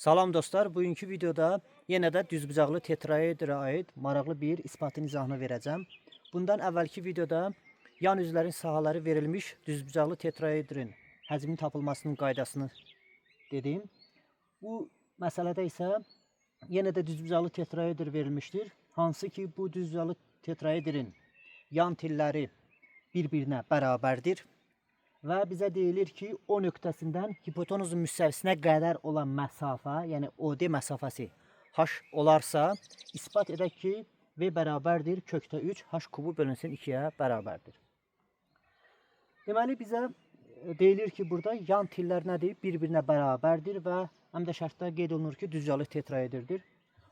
Salam dostlar, bugünkü videoda yenə də düzbucaqlı tetraedrə aid maraqlı bir isbatın izahını verəcəm. Bundan əvvəlki videoda yan üzlərin sahaları verilmiş düzbucaqlı tetraedrin həcminin tapılmasının qaydasını dedim. Bu məsələdə isə yenə də düzbucaqlı tetraedr verilmişdir. Hansı ki bu düzbucaqlı tetraedrin yan tilləri bir-birinə bərabərdir. Və bizə deyilir ki, O nöqtəsindən hipotenuzun müstəvisinə qədər olan məsafə, yəni OD məsafəsi H olarsa, isbat edək ki, V bərabərdir kökdə 3, H kubu bölünsün 2-yə bərabərdir. Deməli, bizə deyilir ki, burada yan tillər nədir? Bir-birinə bərabərdir və həm də şərtdə qeyd olunur ki, düzbucaqlı tetraedrdir.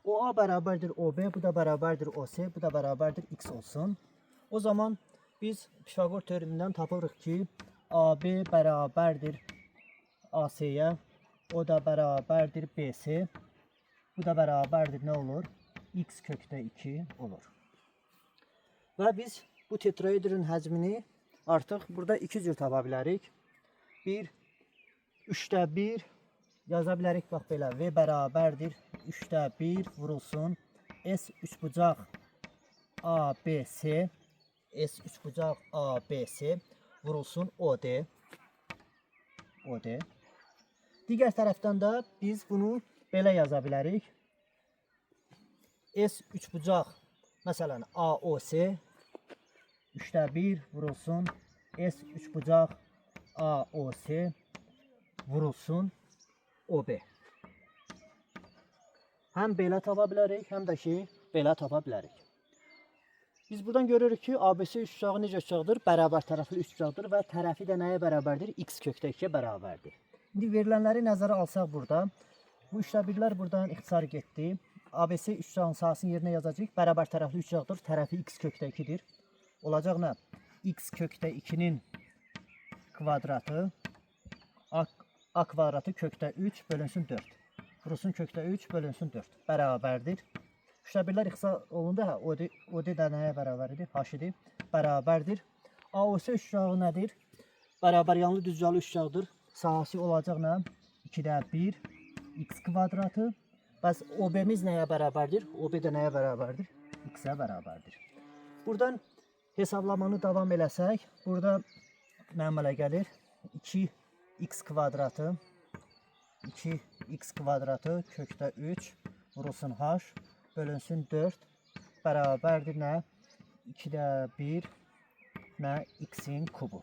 OA bərabərdir OB, bu da bərabərdir OC, bu da bərabərdir X olsun. O zaman biz Pifaqor teoremindən tapırıq ki, AB bərabərdir AC-yə, o da bərabərdir BC, bu da bərabərdir nə olur? X kökdə 2 olur. Və biz bu tetraedrin həcmini artıq burada iki cür tapa bilərik. 3/1 yaza bilərik, bax belə, V bərabərdir 3/1 vurulsun S üçbucaq ABC, S üçbucaq ABC vurulsun OD. Digər tərəfdən də biz bunu belə yaza bilərik. S üçbucaq, məsələn, AOC 3/1 vurulsun S üçbucaq AOC vurulsun OB. Həm belə tapa bilərik, həm də ki, belə tapa bilərik. Biz buradan görürük ki, ABC üçbucağı necə üçbucaqdır? Bərabər tərəfli üçbucaqdır və tərəfi də nəyə bərabərdir? X kökdə 2-yə bərabərdir. İndi verilənləri nəzərə alsaq burada, bu 3/1'lər buradan ixtisar getdi. ABC üçbucağın sahəsini yerinə yazacağıq. Bərabər tərəfli üçbucaqdır. Tərəfi X kökdə 2-dir. Olacaq nə? X kökdə 2-nin kvadratı A kvadratı kökdə 3 bölünsün 4. Vurulsun kökdə 3 bölünsün 4. Bərabərdir. 3/1'lər ixtisar olundu. OD də nəyə bərabərdir? H idi. Bərabərdir. AOC üçbucağı nədir? Bərabər yanlı düzbucaqlı üçbucaqdır. Sahəsi olacaq nə? 2/1 X kvadratı. Bəs OB-miz nəyə bərabərdir? OB də nəyə bərabərdir? X-ə bərabərdir. Buradan hesablamanı davam eləsək, burada nə əmələ gəlir? 2x kvadratı 2x kvadratı kökdə 3 vurulsun H bölünsün 4 bərabərdir nə? 2/1 nə? X-in kubu.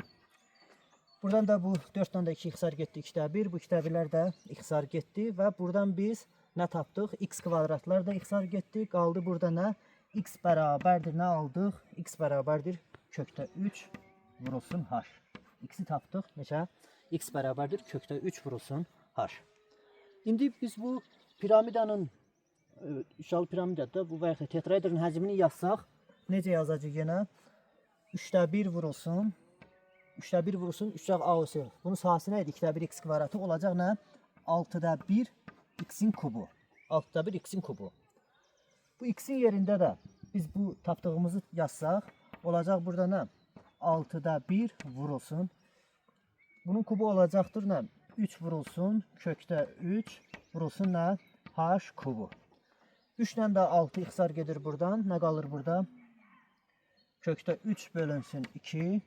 Buradan da bu 4-dən də 2 ixtisar getdi, 2/1. Bu 2/1'lər də ixtisar getdi və buradan biz nə tapdıq? X kvadratlar da ixtisar getdi. Qaldı burada nə? X bərabərdir nə aldıq? X bərabərdir kökdə 3 vurulsun H. X-i tapdıq. Neçə? X bərabərdir kökdə 3 vurulsun H. İndi biz bu piramidanın üçbucaqlı piramidada bu və ya tetraedrin həcmini yazsaq, necə yazacağıq yenə? 3/1 vurulsun 3bucaq AOC. Bunun sahəsi nə idi? 2/1 X kvadratı olacaq nə? 6/1 X-in kubu. 6/1 X-in kubu. Bu X-in yerində də biz bu tapdığımızı yazsaq, olacaq burada nə? 6/1 vurulsun. Bunun kubu olacaqdır nə? 3 vurulsun kökdə 3 vurulsun nə? H kubu. 3 ilə də 6 ixtisar gedir buradan. Nə qalır burada? Kökdə 3 bölünsün 2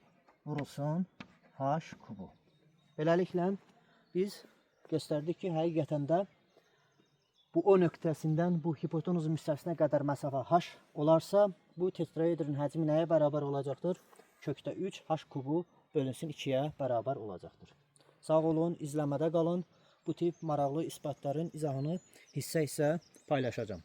vurulsun H kubu. Beləliklə biz göstərdik ki, həqiqətən də bu O nöqtəsindən bu hipotenuzun müstəvisinə qədər məsafə H olarsa, bu tetraedrin həcmi nəyə bərabər olacaqdır? Kökdə 3 H kubu bölünsün 2-yə bərabər olacaqdır. Sağ olun, izləmədə qalın. Bu tip maraqlı isbatların izahını hissə-hissə paylaşacağım.